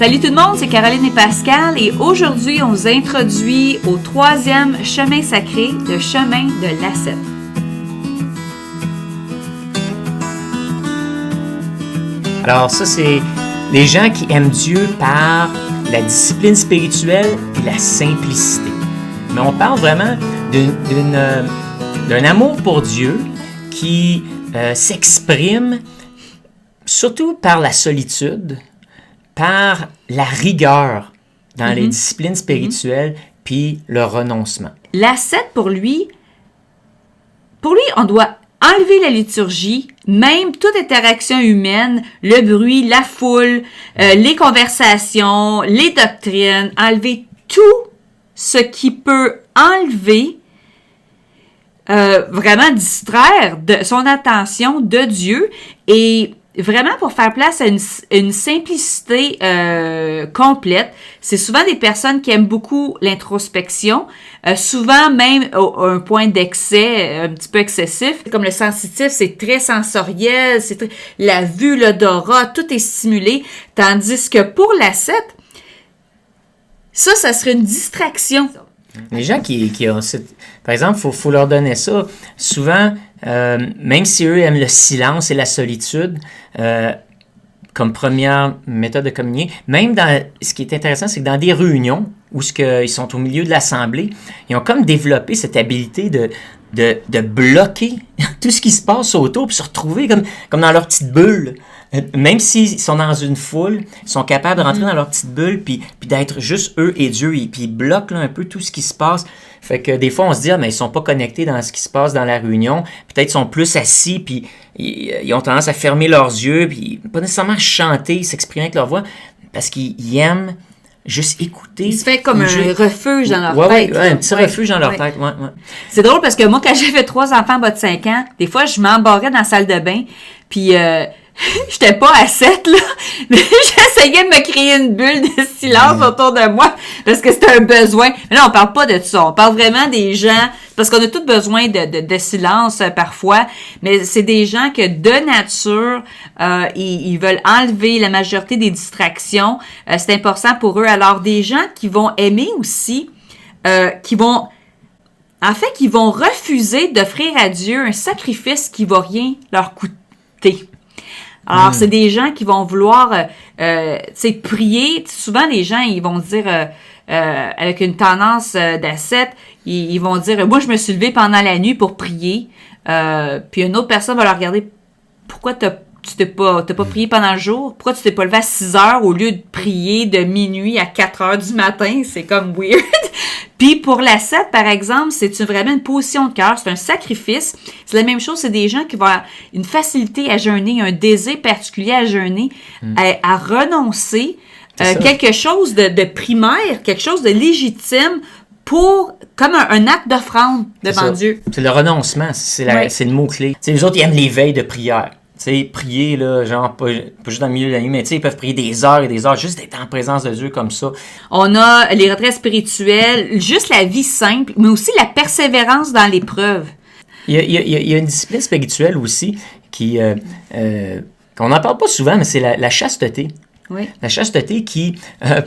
Salut tout le monde, c'est Caroline et Pascal et aujourd'hui on vous introduit au 3e chemin sacré, le chemin de l'ascète. Alors ça, c'est les gens qui aiment Dieu par la discipline spirituelle et la simplicité. Mais on parle vraiment d'un amour pour Dieu qui s'exprime surtout par la solitude, par la rigueur dans les disciplines spirituelles, puis le renoncement. L'ascète pour lui, on doit enlever la liturgie, même toute interaction humaine, le bruit, la foule, les conversations, les doctrines, enlever tout ce qui peut enlever, vraiment distraire de son attention de Dieu et vraiment pour faire place à une simplicité complète. C'est souvent des personnes qui aiment beaucoup l'introspection, souvent même un point d'excès, un petit peu excessif. Comme le sensitif, c'est très sensoriel, la vue, l'odorat, tout est stimulé. Tandis que pour l'ascète, ça serait une distraction. Les gens qui ont par exemple, faut leur donner ça. Souvent, même si eux aiment le silence et la solitude, comme première méthode de communier, même ce qui est intéressant, c'est que dans des réunions où ils sont au milieu de l'assemblée, ils ont comme développé cette habilité de bloquer tout ce qui se passe autour puis se retrouver comme dans leur petite bulle. Même s'ils sont dans une foule, ils sont capables de rentrer dans leur petite bulle puis d'être juste eux et Dieu. Puis ils bloquent là, un peu tout ce qui se passe. Fait que des fois, on se dit, mais ils sont pas connectés dans ce qui se passe dans la réunion. Peut-être ils sont plus assis puis ils ont tendance à fermer leurs yeux puis pas nécessairement chanter, s'exprimer avec leur voix parce qu'ils aiment juste écouter. Il se fait comme un refuge dans leur tête. Ouais, un petit refuge dans leur tête. Ouais. C'est drôle parce que moi, quand j'avais 3 enfants en bas de 5 ans, des fois, je m'embarrais dans la salle de bain, puis j'étais pas à 7, là, mais j'essayais de me créer une bulle de silence autour de moi, parce que c'était un besoin. Mais là, on parle pas de ça. On parle vraiment des gens, parce qu'on a tous besoin de silence parfois, mais c'est des gens que de nature, ils veulent enlever la majorité des distractions. C'est important pour eux. Alors, des gens qui vont aimer aussi, qui vont refuser d'offrir à Dieu un sacrifice qui va rien leur coûter. Alors, c'est des gens qui vont vouloir, prier. Souvent, les gens, ils vont dire, avec une tendance d'ascète, ils vont dire, moi, je me suis levé pendant la nuit pour prier. Puis une autre personne va leur regarder, pourquoi tu t'es pas prié pendant le jour? Pourquoi tu t'es pas levé à 6 heures au lieu de prier de minuit à 4 heures du matin? C'est comme weird. Puis pour l'ascète, par exemple, c'est vraiment une position de cœur, c'est un sacrifice. C'est la même chose, c'est des gens qui vont avoir une facilité à jeûner, un désir particulier à jeûner, à renoncer, quelque chose de primaire, quelque chose de légitime comme un acte d'offrande devant Dieu. C'est le renoncement, c'est le mot-clé. Les autres, ils aiment les veilles de prière. Tu sais, prier, là, genre, pas juste dans le milieu de la nuit, mais tu sais, ils peuvent prier des heures et des heures, juste d'être en présence de Dieu comme ça. On a les retraites spirituelles, juste la vie simple, mais aussi la persévérance dans l'épreuve. Il y a une discipline spirituelle aussi qu'on n'en parle pas souvent, mais c'est la chasteté. Oui. La chasteté qui,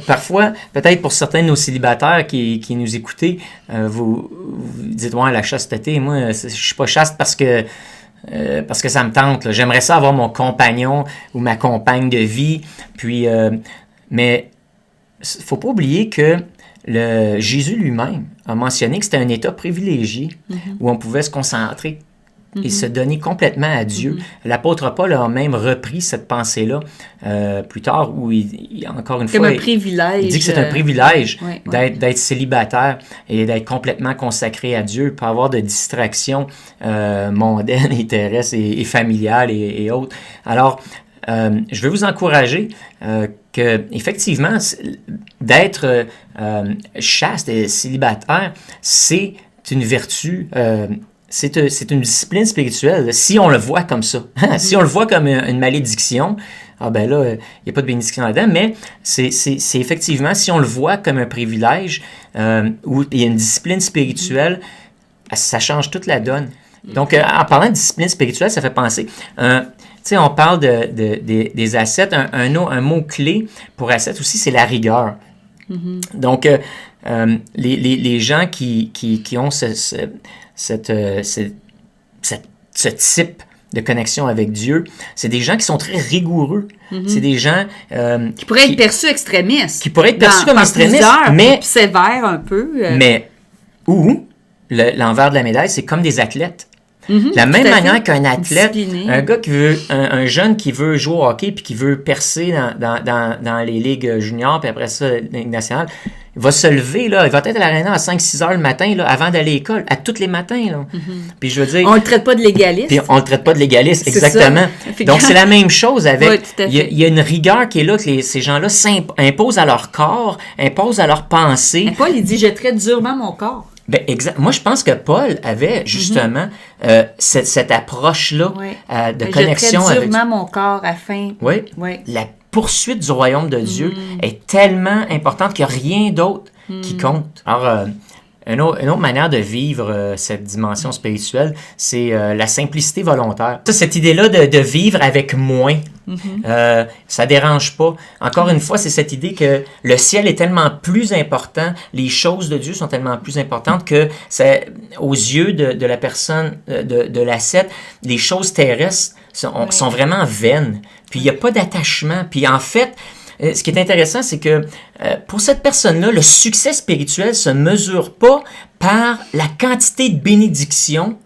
parfois, peut-être pour certains de nos célibataires qui nous écoutez, vous dites, ouais, la chasteté, moi, je suis pas chaste parce que ça me tente. Là. J'aimerais ça avoir mon compagnon ou ma compagne de vie. Puis, mais faut pas oublier que Jésus lui-même a mentionné que c'était un état privilégié où on pouvait se concentrer et se donner complètement à Dieu. L'apôtre Paul a même repris cette pensée-là plus tard, où il encore une fois, un privilège. Il dit que c'est un privilège d'être célibataire et d'être complètement consacré à Dieu, pas avoir de distractions mondaines et terrestres et familiales et autres. Alors, je veux vous encourager que effectivement, d'être chaste et célibataire, c'est une vertu. C'est une discipline spirituelle, si on le voit comme ça. Si on le voit comme une malédiction, ah ben là, il n'y a pas de bénédiction là-dedans, mais c'est effectivement, si on le voit comme un privilège, où il y a une discipline spirituelle, ça change toute la donne. Donc, en parlant de discipline spirituelle, ça fait penser, sais, on parle des ascètes. Un mot-clé pour ascète aussi, c'est la rigueur. Donc, les gens qui ont ce type de connexion avec Dieu, c'est des gens qui sont très rigoureux. C'est des gens qui pourraient être perçus extrémistes. Qui pourraient être perçus comme extrémistes, mais sévères un peu. Mais l'envers de la médaille, c'est comme des athlètes. De la même manière qu'un athlète, un gars qui veut, un jeune qui veut jouer au hockey puis qui veut percer dans les ligues juniors puis après ça, la Ligue nationale, il va se lever, là, il va être à l'aréna à 5-6 heures le matin, là, avant d'aller à l'école, à tous les matins, là. Puis je veux dire... On le traite pas de légaliste. Puis on le traite pas de légaliste, exactement. Donc c'est la même chose avec... Il y a une rigueur qui est là, que ces gens-là imposent à leur corps, imposent à leur pensée. Mais Paul, il dit « Je traite durement mon corps ». Ben, exact. Moi, je pense que Paul avait justement cette approche-là de connexion avec... Je traite durement mon corps afin... Oui. La poursuite du royaume de Dieu est tellement importante qu'il n'y a rien d'autre qui compte. Alors, une autre manière de vivre cette dimension spirituelle, c'est la simplicité volontaire. Cette idée-là de vivre avec moins, ça dérange pas. Encore une fois, c'est cette idée que le ciel est tellement plus important, les choses de Dieu sont tellement plus importantes que aux yeux de la personne, de l'ascète, les choses terrestres sont vraiment vaines. Puis il n'y a pas d'attachement. Puis en fait, ce qui est intéressant, c'est que pour cette personne-là, le succès spirituel ne se mesure pas par la quantité de bénédictions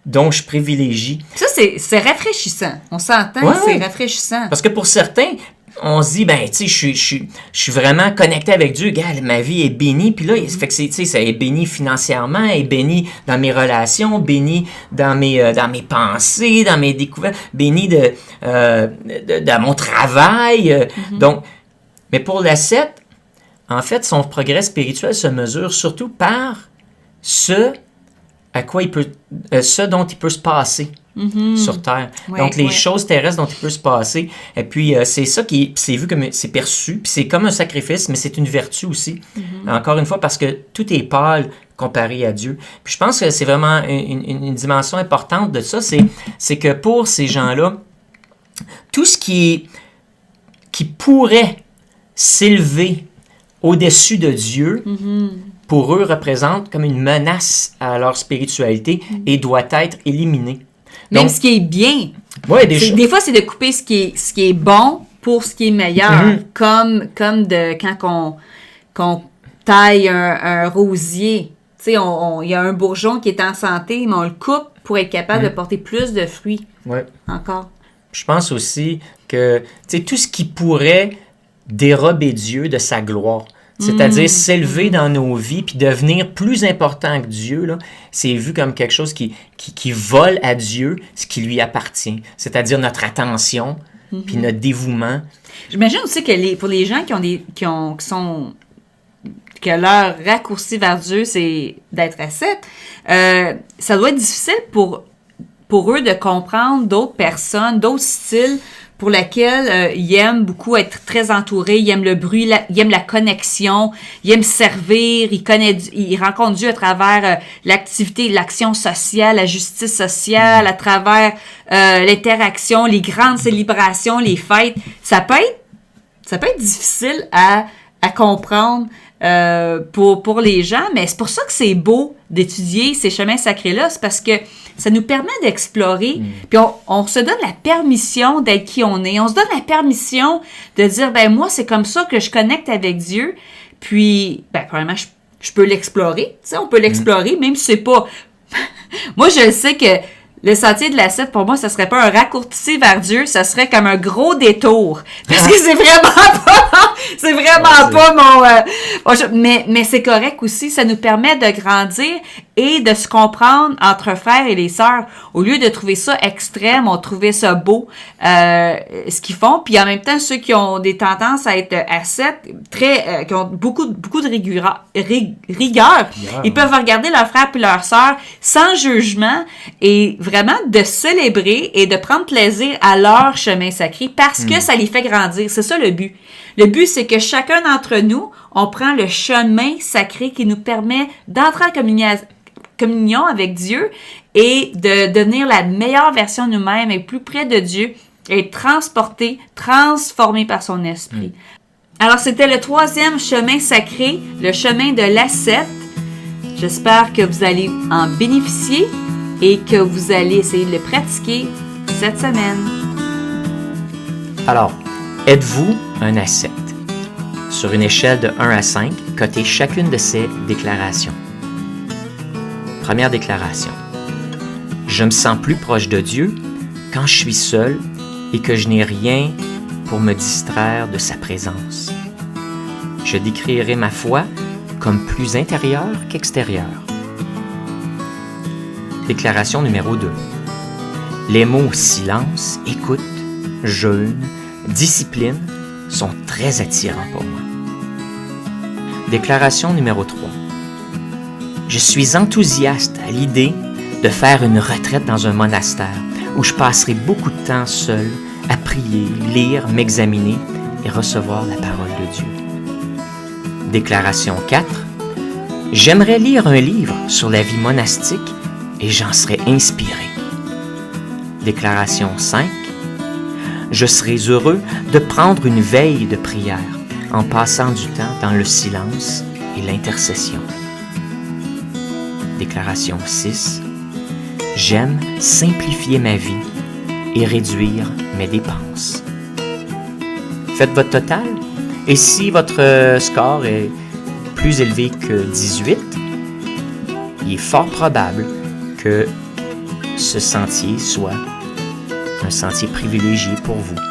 dont je privilégie. Ça, c'est rafraîchissant. On s'entend que c'est rafraîchissant. Parce que pour certains, on se dit, ben, tu sais, je suis vraiment connecté avec Dieu. Regarde, ma vie est bénie. Puis là, fait que ça est béni financièrement, est béni dans mes relations, béni dans mes pensées, dans mes découvertes, béni dans mon travail. Donc, mais pour l'ascète, en fait, son progrès spirituel se mesure surtout par ce dont il peut se passer sur Terre. Donc, les choses terrestres dont il peut se passer. Et puis, c'est ça c'est vu comme, c'est perçu, puis c'est comme un sacrifice, mais c'est une vertu aussi. Encore une fois, parce que tout est pâle comparé à Dieu. Puis je pense que c'est vraiment une dimension importante de ça, c'est que pour ces gens-là, tout ce qui pourrait s'élever au-dessus de Dieu, pour eux, représente comme une menace à leur spiritualité et doit être éliminé. Même ce qui est bien. Ouais, des fois, c'est de couper ce qui est bon pour ce qui est meilleur. Comme quand on taille un rosier. Tu sais, il y a un bourgeon qui est en santé, mais on le coupe pour être capable de porter plus de fruits. Ouais. Encore. Je pense aussi que tout ce qui pourrait dérober Dieu de sa gloire, c'est-à-dire s'élever dans nos vies puis devenir plus important que Dieu, là, c'est vu comme quelque chose qui vole à Dieu ce qui lui appartient, c'est-à-dire notre attention puis notre dévouement. J'imagine aussi que pour les gens que leur raccourci vers Dieu, c'est d'être ascète, ça doit être difficile pour eux de comprendre d'autres personnes, d'autres styles pour lesquels ils aiment beaucoup être très entourés, ils aiment le bruit, ils aiment la connexion, ils aiment servir, ils rencontrent Dieu à travers l'activité, l'action sociale, la justice sociale, à travers l'interaction, les grandes célébrations, les fêtes. Ça peut être difficile à comprendre pour les gens, mais c'est pour ça que c'est beau d'étudier ces chemins sacrés-là, c'est parce que ça nous permet d'explorer, puis on se donne la permission d'être qui on est, on se donne la permission de dire, ben moi, c'est comme ça que je connecte avec Dieu, puis, ben probablement, je peux l'explorer, tu sais, on peut l'explorer, même si c'est pas... Moi, je sais que le sentier de l'ascète, pour moi, ça serait pas un raccourci vers Dieu, ça serait comme un gros détour. Parce que c'est vraiment pas mon... mais c'est correct aussi, ça nous permet de grandir et de se comprendre entre frères et les sœurs. Au lieu de trouver ça extrême, on trouvait ça beau, ce qu'ils font. Puis en même temps, ceux qui ont des tendances à être ascètes, qui ont beaucoup de rigueur, ils peuvent regarder leurs frères puis leurs sœurs sans jugement et vraiment de célébrer et de prendre plaisir à leur chemin sacré parce que ça les fait grandir. C'est ça le but. Le but, c'est que chacun d'entre nous, on prend le chemin sacré qui nous permet d'entrer en communion avec Dieu et de devenir la meilleure version de nous-mêmes et plus près de Dieu être transporté, transformé par son esprit. Alors, c'était le 3e chemin sacré, le chemin de l'ascète. J'espère que vous allez en bénéficier et que vous allez essayer de le pratiquer cette semaine. Alors, êtes-vous un ascète? Sur une échelle de 1 à 5, cotez chacune de ces déclarations. Première déclaration. Je me sens plus proche de Dieu quand je suis seul et que je n'ai rien pour me distraire de sa présence. Je décrirai ma foi comme plus intérieure qu'extérieure. Déclaration numéro 2. Les mots silence, écoute, jeûne, discipline sont très attirants pour moi. Déclaration numéro 3. Je suis enthousiaste à l'idée de faire une retraite dans un monastère où je passerai beaucoup de temps seul à prier, lire, m'examiner et recevoir la parole de Dieu. Déclaration 4. J'aimerais lire un livre sur la vie monastique et j'en serais inspiré. Déclaration 5. Je serais heureux de prendre une veille de prière en passant du temps dans le silence et l'intercession. Déclaration 6. J'aime simplifier ma vie et réduire mes dépenses. Faites votre total et si votre score est plus élevé que 18, il est fort probable que ce sentier soit un sentier privilégié pour vous.